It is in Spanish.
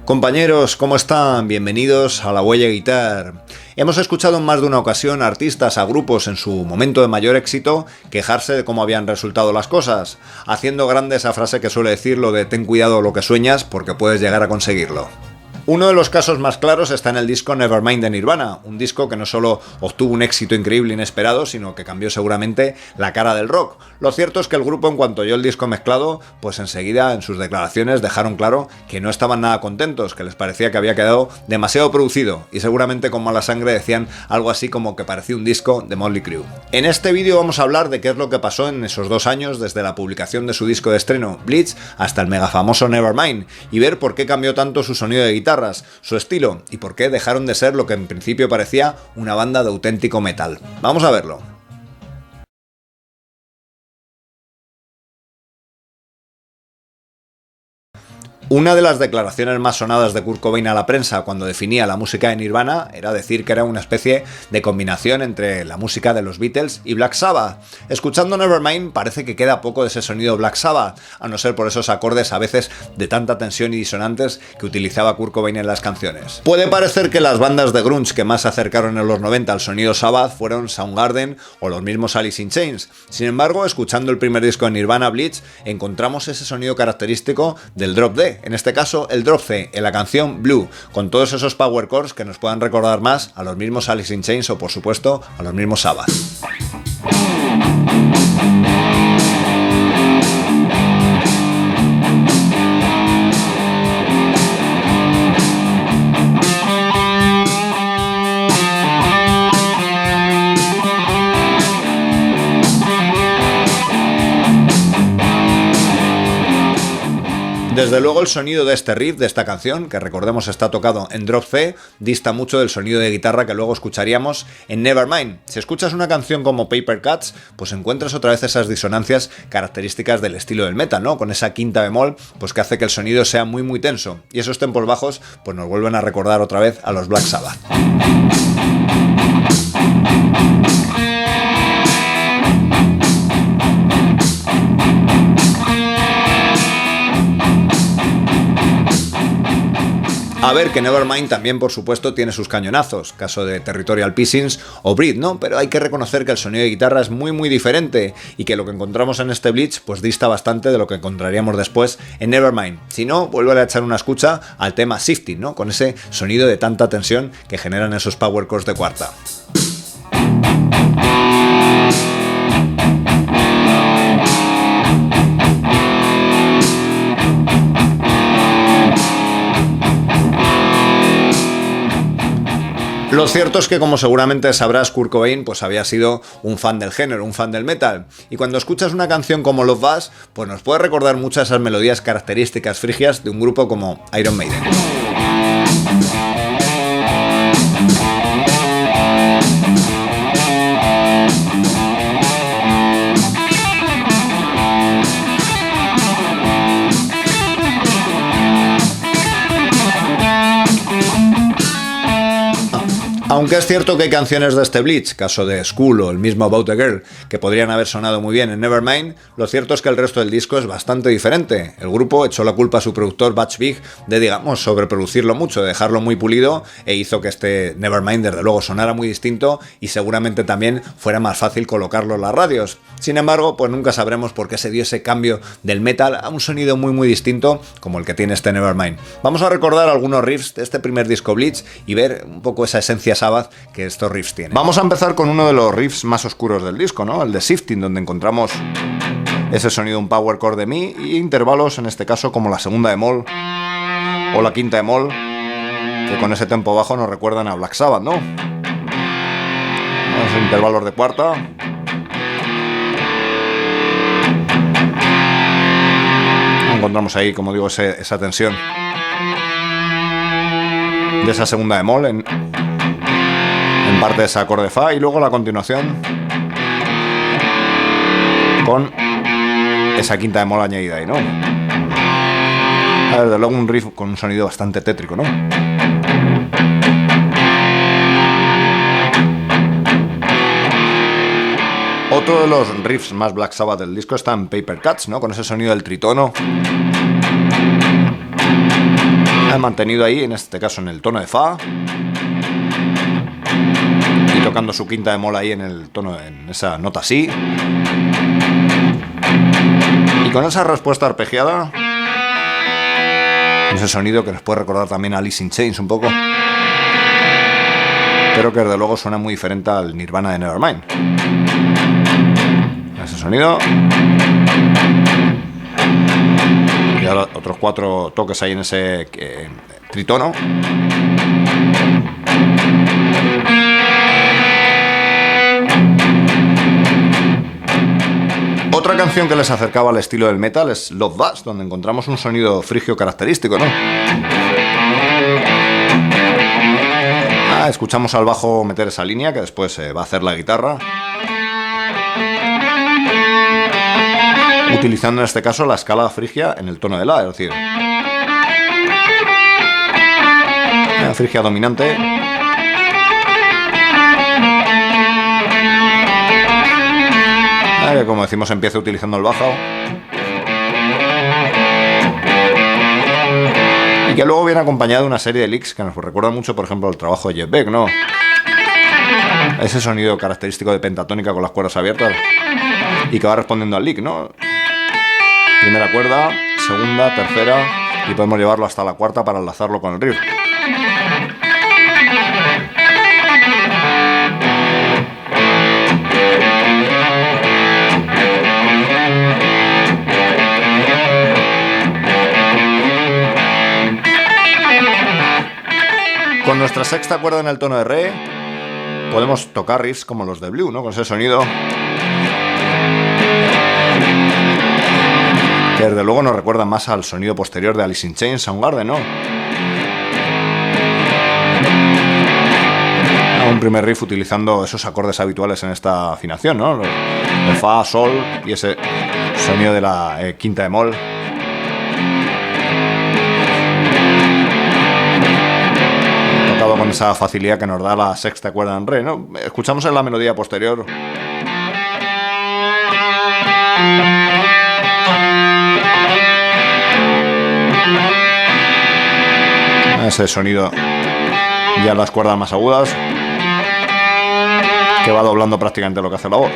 Compañeros, ¿cómo están? Bienvenidos a La Huella Guitar. Hemos escuchado en más de una ocasión a artistas, a grupos en su momento de mayor éxito, quejarse de cómo habían resultado las cosas, haciendo grande esa frase que suele decir lo de ten cuidado lo que sueñas porque puedes llegar a conseguirlo. Uno de los casos más claros está en el disco Nevermind de Nirvana, un disco que no solo obtuvo un éxito increíble e inesperado, sino que cambió seguramente la cara del rock. Lo cierto es que el grupo, en cuanto oyó el disco mezclado, pues enseguida en sus declaraciones dejaron claro que no estaban nada contentos, que les parecía que había quedado demasiado producido, y seguramente con mala sangre decían algo así como que parecía un disco de Motley Crue. En este vídeo vamos a hablar de qué es lo que pasó en esos 2 años desde la publicación de su disco de estreno, Bleach, hasta el megafamoso Nevermind, y ver por qué cambió tanto su sonido de guitarra, su estilo y por qué dejaron de ser lo que en principio parecía una banda de auténtico metal. Vamos a verlo. Una de las declaraciones más sonadas de Kurt Cobain a la prensa cuando definía la música de Nirvana era decir que era una especie de combinación entre la música de los Beatles y Black Sabbath. Escuchando Nevermind parece que queda poco de ese sonido Black Sabbath, a no ser por esos acordes a veces de tanta tensión y disonantes que utilizaba Kurt Cobain en las canciones. Puede parecer que las bandas de grunge que más se acercaron en los 90 al sonido Sabbath fueron Soundgarden o los mismos Alice in Chains. Sin embargo, escuchando el primer disco de Nirvana, Bleach, encontramos ese sonido característico del drop D. En este caso, el drop C en la canción Blue, con todos esos power chords que nos puedan recordar más a los mismos Alice in Chains o, por supuesto, a los mismos Sabbath. Desde luego el sonido de este riff, de esta canción, que recordemos está tocado en drop C, dista mucho del sonido de guitarra que luego escucharíamos en Nevermind. Si escuchas una canción como Paper Cuts, pues encuentras otra vez esas disonancias características del estilo del metal, ¿no? Con esa quinta bemol, pues que hace que el sonido sea muy muy tenso. Y esos tempos bajos, pues nos vuelven a recordar otra vez a los Black Sabbath. A ver, que Nevermind también, por supuesto, tiene sus cañonazos, caso de Territorial Pissings o Breed, ¿no? Pero hay que reconocer que el sonido de guitarra es muy muy diferente y que lo que encontramos en este Bleach pues dista bastante de lo que encontraríamos después en Nevermind. Si no, vuelve a echar una escucha al tema Shifting, ¿no? Con ese sonido de tanta tensión que generan esos power chords de cuarta. Lo cierto es que, como seguramente sabrás, Kurt Cobain pues había sido un fan del género, un fan del metal, y cuando escuchas una canción como Love Buzz, pues nos puede recordar muchas de esas melodías características frigias de un grupo como Iron Maiden. Aunque es cierto que hay canciones de este Bleach, caso de School o el mismo About a Girl, que podrían haber sonado muy bien en Nevermind, lo cierto es que el resto del disco es bastante diferente. El grupo echó la culpa a su productor Butch Vig de, digamos, sobreproducirlo mucho, de dejarlo muy pulido, e hizo que este Nevermind desde luego sonara muy distinto y seguramente también fuera más fácil colocarlo en las radios. Sin embargo, pues nunca sabremos por qué se dio ese cambio del metal a un sonido muy muy distinto como el que tiene este Nevermind. Vamos a recordar algunos riffs de este primer disco Bleach y ver un poco esa esencia Sabbath que estos riffs tienen. Vamos a empezar con uno de los riffs más oscuros del disco, ¿no? El de Shifting, donde encontramos ese sonido, un power chord de mi y intervalos, en este caso como la segunda bemol o la quinta bemol, que con ese tempo bajo nos recuerdan a Black Sabbath, ¿no? Esos intervalos de cuarta. Encontramos ahí, como digo, esa tensión de esa segunda bemol en parte de ese acorde Fa, y luego la continuación con esa quinta bemol añadida ahí, ¿no? Desde luego un riff con un sonido bastante tétrico, ¿no? Otro de los riffs más Black Sabbath del disco está en Paper Cuts, ¿no? Con ese sonido del tritono. mantenido ahí, en este caso en el tono de fa, y tocando su quinta bemol ahí en el tono, en esa nota si, y con esa respuesta arpegiada, ese sonido que nos puede recordar también a Alice in Chains un poco, pero que desde luego suena muy diferente al Nirvana de Nevermind. Ese sonido. Y ahora otros 4 toques ahí en ese tritono. Otra canción que les acercaba al estilo del metal es Love Buzz, donde encontramos un sonido frigio característico, ¿no? Escuchamos al bajo meter esa línea que después va a hacer la guitarra, utilizando en este caso la escala frigia en el tono de la, es decir, la frigia dominante, que como decimos empieza utilizando el bajo y que luego viene acompañado de una serie de licks que nos recuerda mucho, por ejemplo, el trabajo de Jeff Beck, ¿no? Ese sonido característico de pentatónica con las cuerdas abiertas y que va respondiendo al lick, ¿no? Primera cuerda, segunda, tercera, y podemos llevarlo hasta la cuarta para enlazarlo con el riff. Con nuestra sexta cuerda en el tono de re podemos tocar riffs como los de Blue, ¿no? Con ese sonido que desde luego nos recuerda más al sonido posterior de Alice in Chains, Soundgarden, ¿no? Un primer riff utilizando esos acordes habituales en esta afinación, ¿no? El fa, sol y ese sonido de la quinta bemol. Con esa facilidad que nos da la sexta cuerda en re, ¿no? Escuchamos en la melodía posterior ese sonido ya en las cuerdas más agudas que va doblando prácticamente lo que hace la voz.